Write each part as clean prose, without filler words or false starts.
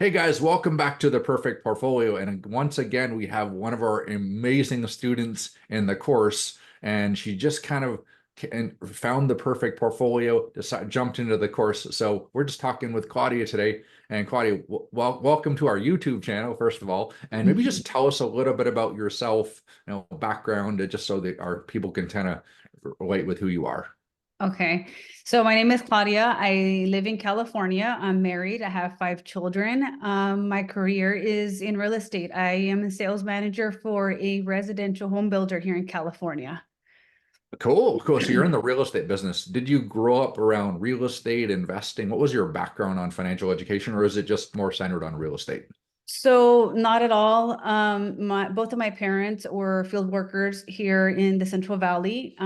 Hey guys, welcome back to the Perfect Portfolio. And once again, we have one of our amazing students in the course, and she just kind of found the perfect portfolio, jumped into the course. So we're just talking with Claudia today. And Claudia, welcome to our YouTube channel, first of all. And maybe just tell us a little bit about yourself, background, just so that our people can kind of relate with who you are. Okay. So my name is Claudia. I live in California. I'm married. I have 5 children. My career is in real estate. I am a sales manager for a residential home builder here in California. Cool, cool. So you're in the real estate business. Did you grow up around real estate investing? What was your background on financial education, or is it just more centered on real estate? So not at all. Both of my parents were field workers here in the Central Valley.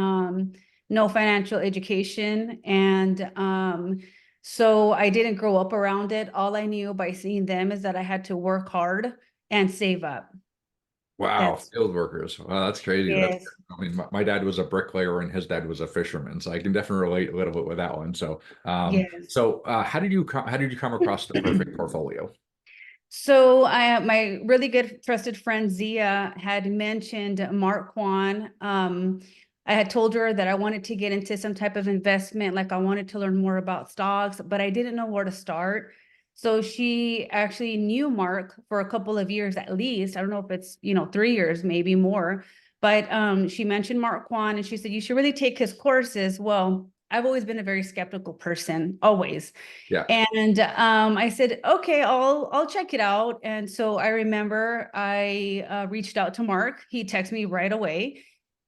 No financial education. And so I didn't grow up around it. All I knew by seeing them is that I had to work hard and save up. Wow, That's field workers. Wow, that's crazy. That's, yes, I mean, my dad was a bricklayer and his dad was a fisherman, so I can definitely relate a little bit with that one. So, yes. how did you come across the perfect portfolio? So my really good trusted friend Zia had mentioned Mark Kwan. I had told her that I wanted to get into some type of investment, like I wanted to learn more about stocks, but I didn't know where to start. So she actually knew Mark for a couple of years at least. I don't know if it's, 3 years, maybe more. But she mentioned Mark Kwan and she said, you should really take his courses. Well, I've always been a very skeptical person, always. Yeah. And I said, okay, I'll check it out. And so I remember I reached out to Mark. He texted me right away.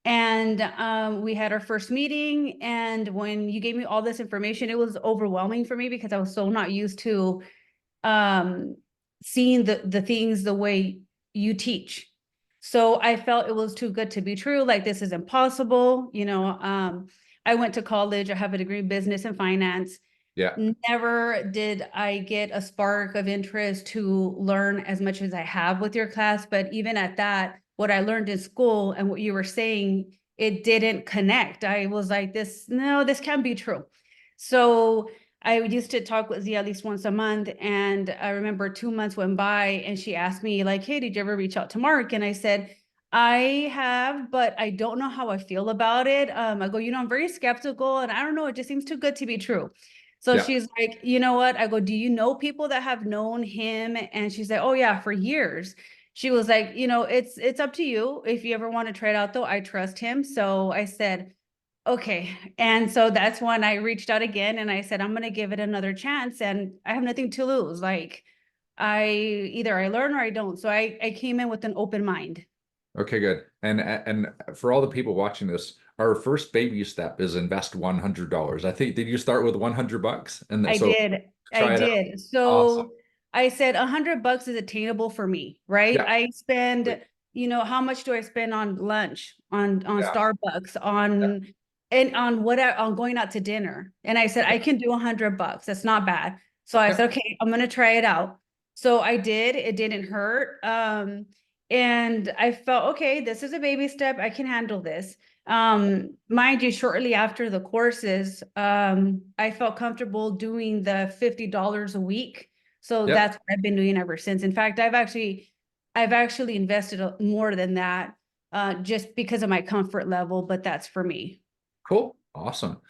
And we had our first meeting. And when you gave me all this information, it was overwhelming for me because I was so not used to um, seeing the things the way you teach. So I felt it was too good to be true. Like this is impossible. I went to college. I have a degree in business and finance. Yeah. Never did I get a spark of interest to learn as much as I have with your class. But even at that, what I learned in school and what you were saying, it didn't connect. I was like, no, this can't be true. So I used to talk with Z at least once a month. And I remember 2 months went by and she asked me, like, hey, did you ever reach out to Mark? And I said, I have, but I don't know how I feel about it. I go, I'm very skeptical and I don't know, it just seems too good to be true. So Yeah. she's like, you know what? I go, do you know people that have known him? And she's like, oh yeah, for years. She was like, it's up to you. If you ever want to try it out though, I trust him. So I said, okay. And so that's when I reached out again and I said, I'm gonna give it another chance and I have nothing to lose. Like I learn or I don't. So I came in with an open mind. Okay, good. And for all the people watching this, our first baby step is invest $100. I think, did you start with 100 bucks? And then I so did. I try it out. did. Awesome. So I said $100 is attainable for me, right? Yeah. I spend, how much do I spend on lunch, on Yeah. Starbucks, Yeah. on whatever, on going out to dinner. And I said, Yeah. I can do $100. That's not bad. So I Yeah. said, okay, I'm gonna try it out. So I did. It didn't hurt. And I felt, okay, this is a baby step. I can handle this. Mind you, shortly after the courses, I felt comfortable doing the $50 a week. So Yeah. that's what I've been doing ever since. In fact, I've actually invested more than that, just because of my comfort level, but that's for me. Cool. Awesome.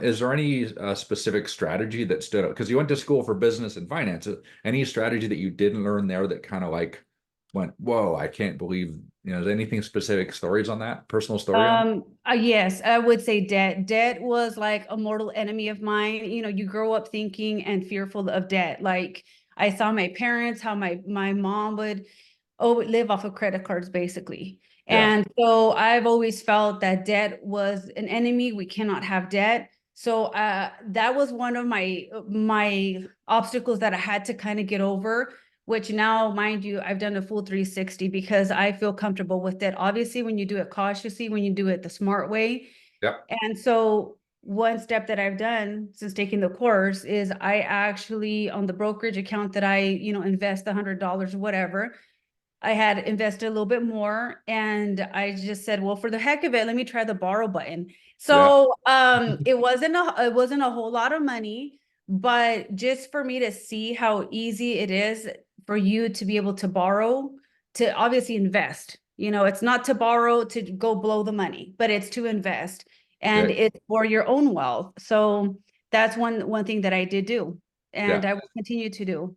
Is there any specific strategy that stood out? Because you went to school for business and finance. Any strategy that you didn't learn there that kind of like went, whoa, I can't believe, is anything specific stories on that? Personal story on? Yes, I would say debt. Debt was like a mortal enemy of mine. You grow up thinking and fearful of debt. Like I saw my parents, how my mom would live off of credit cards basically. Yeah. And so I've always felt that debt was an enemy. We cannot have debt. So that was one of my obstacles that I had to kind of get over, which now, mind you, I've done a full 360 because I feel comfortable with it. Obviously, when you do it cautiously, when you do it the smart way. Yeah. And so one step that I've done since taking the course is I actually, on the brokerage account that I, invest $100 or whatever, I had invested a little bit more and I just said, well, for the heck of it, let me try the borrow button. Yeah. So it wasn't a whole lot of money, but just for me to see how easy it is for you to be able to borrow, to obviously invest. You know, it's not to borrow to go blow the money, but it's to invest, and Yeah. it's for your own wealth. So that's one thing that I did do, Yeah. and I will continue to do.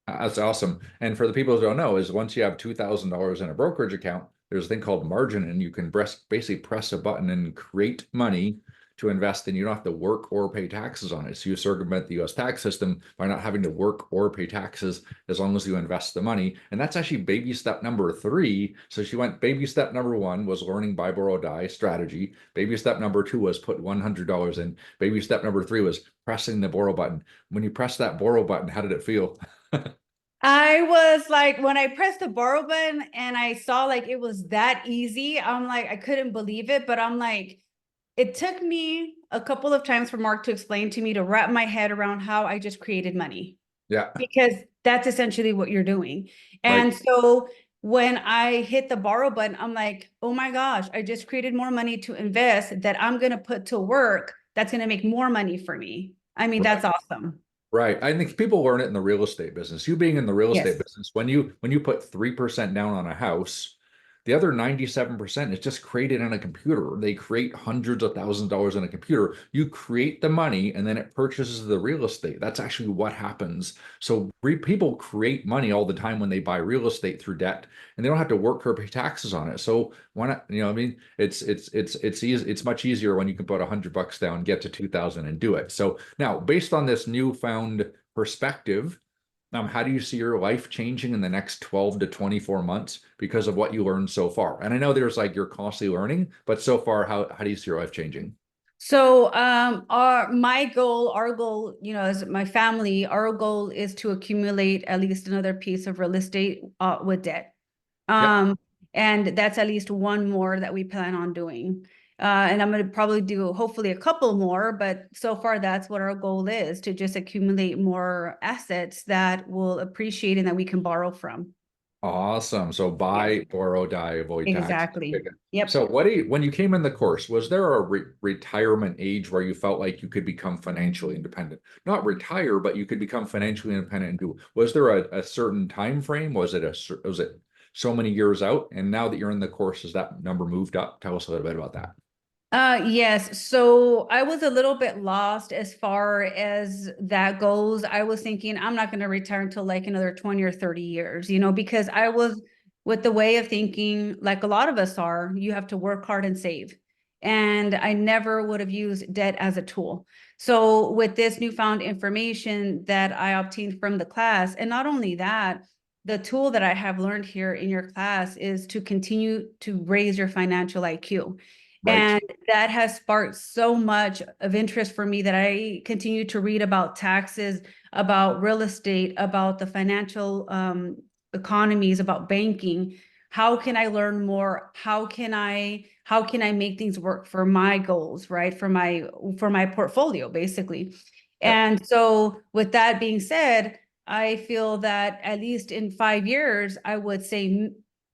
That's awesome. And for the people who don't know, is once you have $2,000 in a brokerage account, there's a thing called margin, and you can basically press a button and create money to invest, and you don't have to work or pay taxes on it. So you circumvent the US tax system by not having to work or pay taxes as long as you invest the money. And that's actually baby step number 3. So she went, baby step number 1 was learning buy, borrow, die strategy. Baby step number 2 was put $100 in. Baby step number 3 was pressing the borrow button. When you press that borrow button, how did it feel? I was like, when I pressed the borrow button and I saw like it was that easy, I'm like, I couldn't believe it. But I'm like, it took me a couple of times for Mark to explain to me to wrap my head around how I just created money, Yeah, because that's essentially what you're doing. right. And so when I hit the borrow button, I'm like, oh my gosh, I just created more money to invest that I'm going to put to work. That's going to make more money for me. I mean, Right. that's awesome. Right. I think people learn it in the real estate business. You being in the real estate Yes. business, when you put 3% down on a house, the other 97% is just created on a computer. They create hundreds of thousands of dollars in a computer. You create the money and then it purchases the real estate. That's actually what happens. So people create money all the time when they buy real estate through debt, and they don't have to work or pay taxes on it. So why not, I mean, it's easy, it's much easier when you can put $100 down, get to 2,000 and do it. So now, based on this newfound perspective, how do you see your life changing in the next 12 to 24 months because of what you learned so far? And I know there's like you're constantly learning, but so far, how do you see your life changing? So our goal, you know, as my family, our goal is to accumulate at least another piece of real estate with debt. Yep. Um, and that's at least one more that we plan on doing. And I'm going to probably do hopefully a couple more, but so far that's what our goal is, to just accumulate more assets that will appreciate and that we can borrow from. Awesome. So Yes, buy, borrow, die, avoid tax. Okay, exactly. good. Yep. So when you came in the course, was there a retirement age where you felt like you could become financially independent? Not retire, but you could become financially independent and do. Was there a certain time frame? Was it so many years out? And now that you're in the course, has that number moved up? Tell us a little bit about that. Yes. So I was a little bit lost as far as that goes. I was thinking I'm not going to retire until like another 20 or 30 years, you know, because I was with the way of thinking, like a lot of us are, you have to work hard and save. And I never would have used debt as a tool. So with this newfound information that I obtained from the class, and not only that, the tool that I have learned here in your class is to continue to raise your financial IQ. Right. And that has sparked so much of interest for me that I continue to read about taxes, about real estate, about the financial economies, about banking. How can I learn more? How can I make things work for my goals, right? For my portfolio, basically. Yep. And so with that being said, I feel that at least in 5 years, I would say,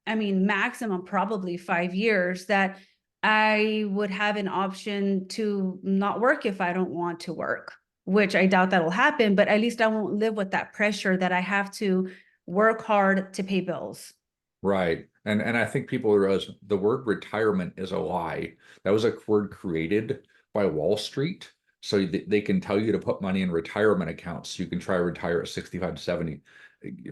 I mean, maximum probably 5 years, that I would have an option to not work if I don't want to work, which I doubt that'll happen, but at least I won't live with that pressure that I have to work hard to pay bills. Right. And I think people realize the word retirement is a lie. That was a word created by Wall Street. So they can tell you to put money in retirement accounts. So you can try to retire at 65 to 70.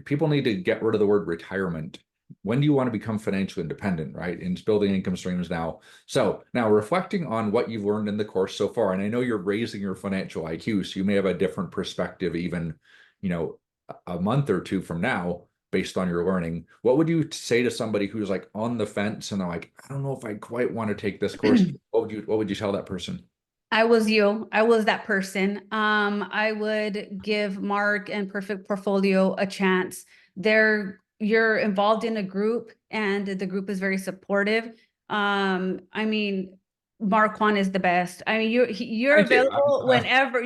People need to get rid of the word retirement. When do you want to become financially independent, right? And it's building income streams now. So now reflecting on what you've learned in the course so far, and I know you're raising your financial IQ, so you may have a different perspective even, you know, a month or two from now based on your learning. What would you say to somebody who's like on the fence and they're like, I don't know if I quite want to take this course? What would you tell that person? I was you. I was that person. I would give Mark and Perfect Portfolio a chance. You're involved in a group, and the group is very supportive. I mean, Mark Juan is the best. I mean, you're Thank you. available whenever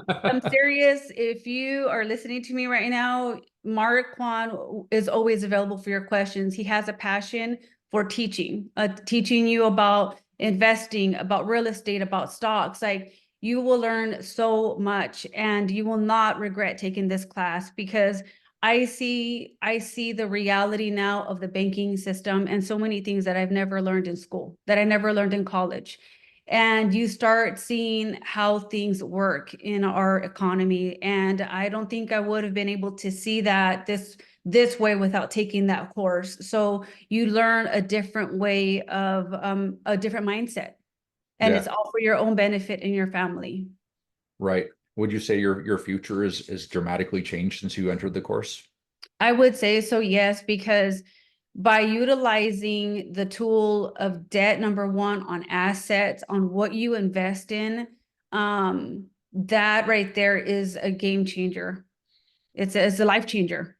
I'm serious. If you are listening to me right now, Mark Juan is always available for your questions. He has a passion for teaching you about investing, about real estate, about stocks. Like, you will learn so much and you will not regret taking this class, because I see the reality now of the banking system and so many things that I've never learned in school, that I never learned in college. And you start seeing how things work in our economy. And I don't think I would have been able to see that this way without taking that course. So you learn a different way of a different mindset. And Yeah, it's all for your own benefit and your family. right. Would you say your future is dramatically changed since you entered the course? I would say so, yes, because by utilizing the tool of debt, number one, on assets, on what you invest in, that right there is a game changer. It's a life changer.